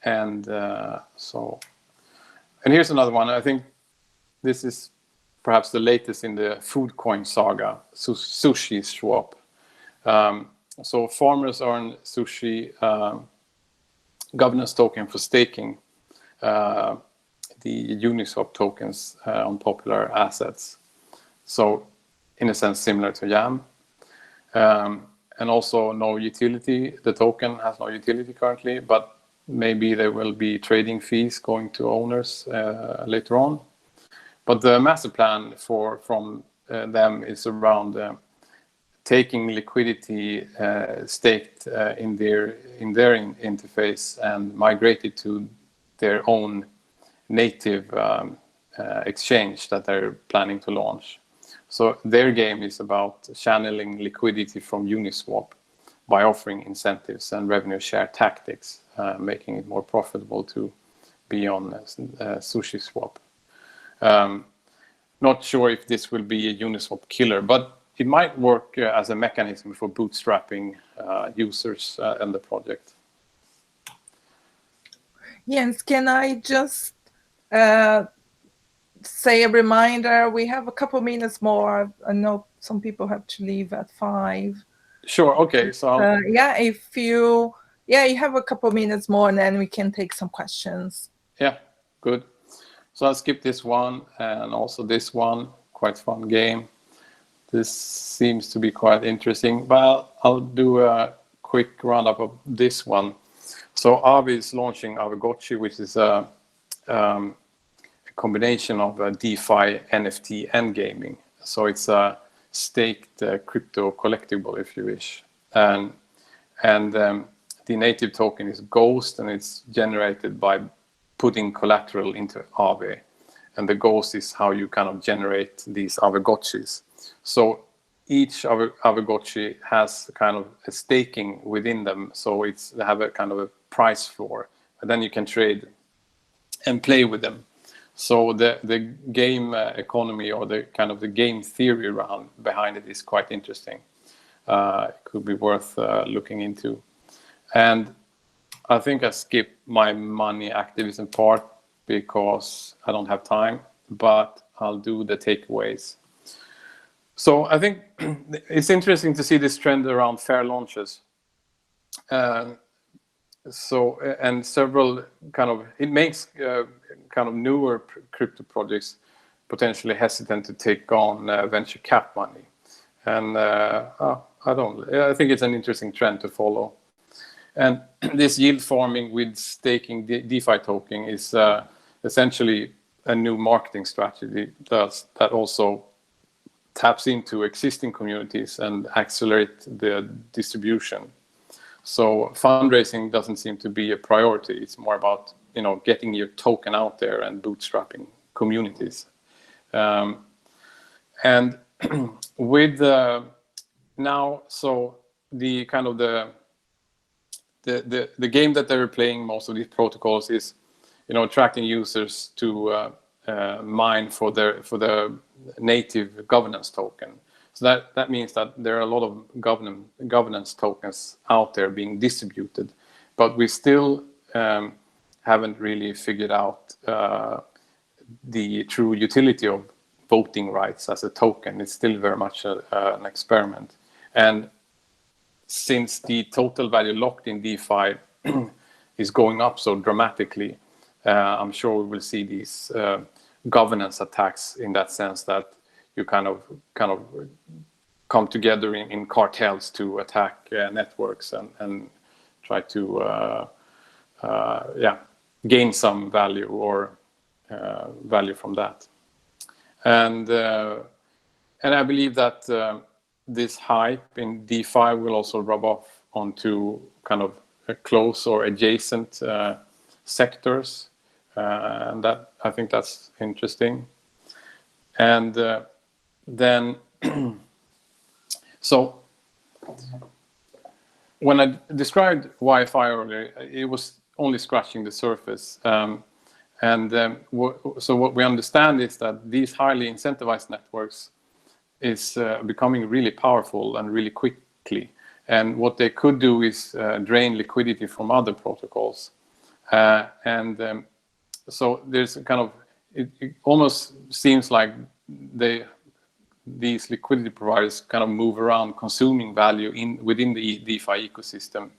[SPEAKER 4] And here's another one. I think this is perhaps the latest in the food coin saga, Sushi Swap. So farmers earn sushi governance token for staking the Uniswap tokens on popular assets. So in a sense, similar to YAM. And also no utility. The token has no utility currently, but maybe there will be trading fees going to owners later on. But the master plan from them is around taking liquidity staked in their interface and migrate it to their own native exchange that they're planning to launch. So their game is about channeling liquidity from Uniswap by offering incentives and revenue share tactics, making it more profitable to be on Sushi Swap. Not sure if this will be a Uniswap killer, but it might work as a mechanism for bootstrapping users and the project.
[SPEAKER 1] Jens, can I just say a reminder? We have a couple minutes more. I know some people have to leave at 5.
[SPEAKER 4] Sure. Okay. So
[SPEAKER 1] yeah, if you have a couple minutes more, and then we can take some questions.
[SPEAKER 4] Yeah, good. So I'll skip this one and also this one. Quite fun game. This seems to be quite interesting, but I'll do a quick roundup of this one. So Aave is launching Aavegotchi, which is a combination of DeFi, NFT, and gaming. So it's a staked crypto collectible, if you wish. And the native token is Ghost, and it's generated by putting collateral into Aave. And the Ghost is how you kind of generate these Aavegotchis. So each Aavegotchi has kind of a staking within them. So they have a kind of a price floor, and then you can trade and play with them. So the game economy, or the kind of the game theory behind it, is quite interesting. It could be worth looking into. And I think I skipped my money activism part because I don't have time, but I'll do the takeaways. So I think it's interesting to see this trend around fair launches. And several it makes kind of newer crypto projects potentially hesitant to take on venture cap money. And I think it's an interesting trend to follow. And this yield farming with staking DeFi token is essentially a new marketing strategy that also taps into existing communities and accelerate the distribution. So fundraising doesn't seem to be a priority. It's more about getting your token out there and bootstrapping communities. And with now, so the kind of the game that they're playing, most of these protocols, is attracting users to mine for the native governance token. So that means that there are a lot of governance tokens out there being distributed, but we still haven't really figured out the true utility of voting rights as a token. It's still very much an experiment. And since the total value locked in DeFi is going up so dramatically, I'm sure we will see these governance attacks, in that sense that you kind of come together in cartels to attack networks and try to gain some value or value from that. And I believe that this hype in DeFi will also rub off onto kind of close or adjacent sectors, and that I think that's interesting. And then so when I described Wi-Fi earlier, it was only scratching the surface. So what we understand is that these highly incentivized networks is becoming really powerful and really quickly. And what they could do is drain liquidity from other protocols. So there's a kind of, it almost seems like these liquidity providers kind of move around consuming value within the DeFi ecosystem,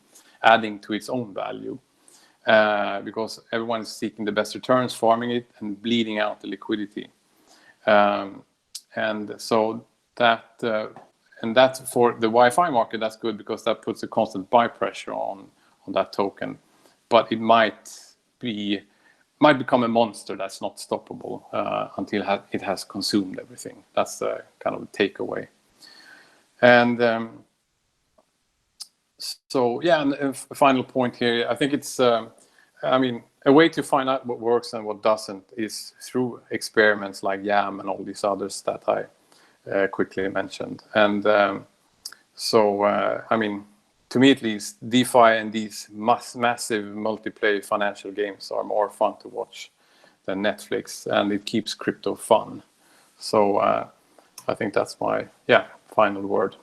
[SPEAKER 4] adding to its own value. because everyone is seeking the best returns, farming it, and bleeding out the liquidity. And so that and that's for the Wi-Fi market. That's good because that puts a constant buy pressure on that token, but it might become a monster that's not stoppable until it has consumed everything. That's the kind of takeaway. And so yeah, and a final point here, I think it's I mean, a way to find out what works and what doesn't is through experiments like YAM and all these others that I quickly mentioned. And so I mean, to me at least, DeFi and these massive multiplayer financial games are more fun to watch than Netflix, and it keeps crypto fun. So I think that's my final word.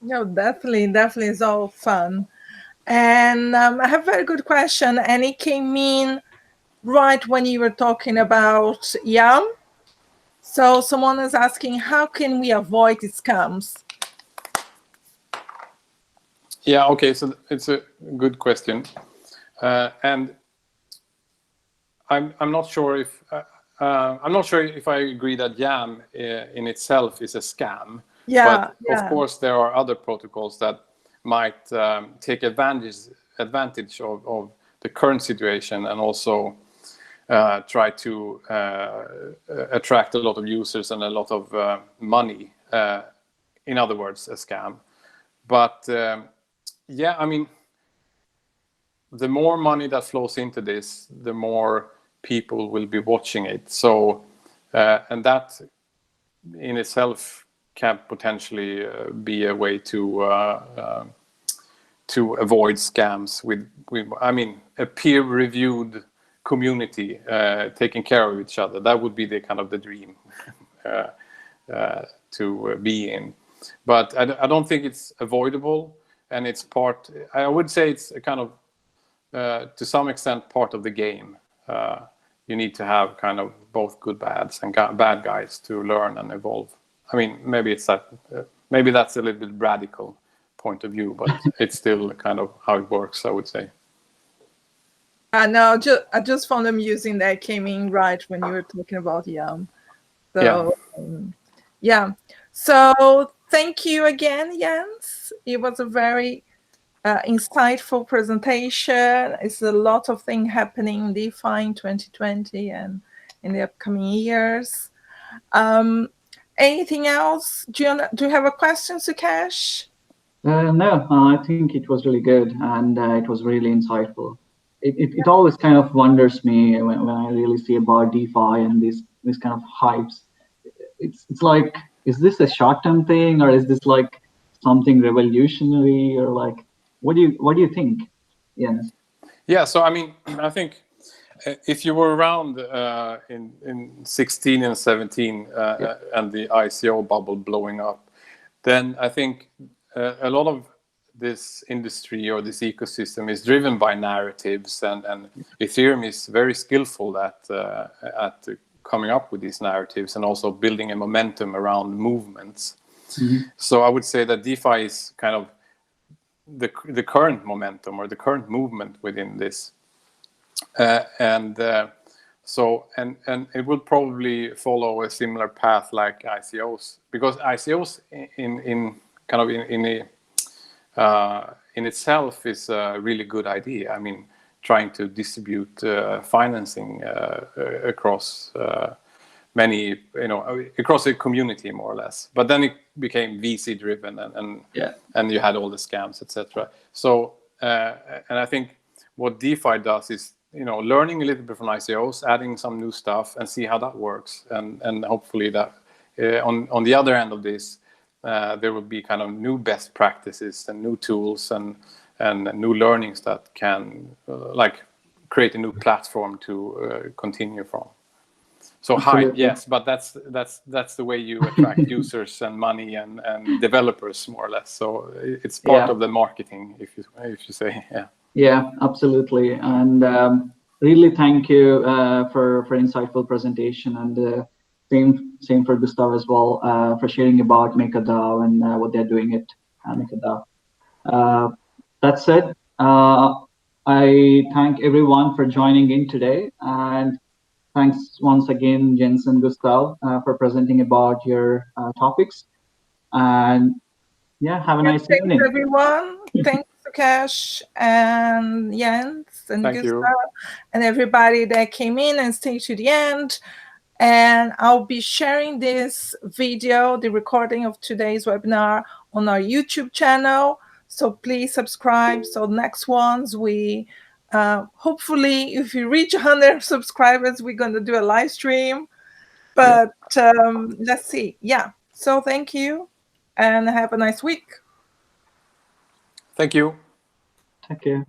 [SPEAKER 1] No, definitely it's all fun. And I have a very good question, and it came in right when you were talking about YAM. So someone is asking, how can we avoid scams?
[SPEAKER 4] Yeah, okay, so it's a good question, and I'm not sure if I agree that YAM in itself is a scam.
[SPEAKER 1] Yeah,
[SPEAKER 4] but of course there are other protocols that might take advantage of the current situation and also try to attract a lot of users and a lot of money. In other words, a scam. But yeah, I mean, the more money that flows into this, the more people will be watching it. So, and that in itself can potentially be a way to avoid scams with I mean, a peer-reviewed community taking care of each other. That would be the kind of the dream to be in. But I don't think it's avoidable, and it's part. I would say it's a kind of to some extent part of the game. You need to have kind of both good bads and bad guys to learn and evolve. I mean, maybe it's that. Maybe that's a little bit radical point of view, but it's still kind of how it works, I would say.
[SPEAKER 1] No, I just found amusing that came in right when you were talking about YAM. So yeah. So thank you again, Jens. It was a very insightful presentation. It's a lot of things happening in DeFi in 2020 and in the upcoming years. Anything else? Do you have a question, Sukesh?
[SPEAKER 2] No, I think it was really good, and it was really insightful. It always kind of wonders me when I really see about DeFi and these kind of hypes. It's like, is this a short-term thing, or is this like something revolutionary, or like what do you think? Yes.
[SPEAKER 4] Yeah. So I mean, I think if you were around in 16 and 17 and the ICO bubble blowing up, then I think a lot of this industry or this ecosystem is driven by narratives, and Ethereum is very skillful at coming up with these narratives and also building a momentum around movements. Mm-hmm. So I would say that DeFi is kind of the current momentum or the current movement within this, and it will probably follow a similar path like ICOs, because ICOs in itself is a really good idea. I mean, trying to distribute financing across many, across a community more or less. But then it became VC driven, and you had all the scams, etc. So, and I think what DeFi does is, learning a little bit from ICOs, adding some new stuff, and see how that works, and hopefully that on the other end of this, there will be kind of new best practices and new tools and new learnings that can create a new platform to continue from. So hype, yes, but that's the way you attract users and money and developers, more or less. So it's part of the marketing, if you say,
[SPEAKER 2] Yeah, absolutely. And really thank you for insightful presentation, and same for Gustav as well, for sharing about MakerDAO and what they're doing at MakerDAO. That said, I thank everyone for joining in today, and thanks once again, Jens and Gustav, for presenting about your topics. And yeah, have a nice evening.
[SPEAKER 1] Thanks, everyone. Thanks, Sukesh and Jens and
[SPEAKER 4] Thank
[SPEAKER 1] Gustav
[SPEAKER 4] you.
[SPEAKER 1] and everybody that came in and stayed to the end. And I'll be sharing this video, the recording of today's webinar, on our YouTube channel. So please subscribe. So next ones, we hopefully, if you reach 100 subscribers, we're going to do a live stream. But let's see. Yeah. So thank you and have a nice week.
[SPEAKER 4] Thank you.
[SPEAKER 2] Take care.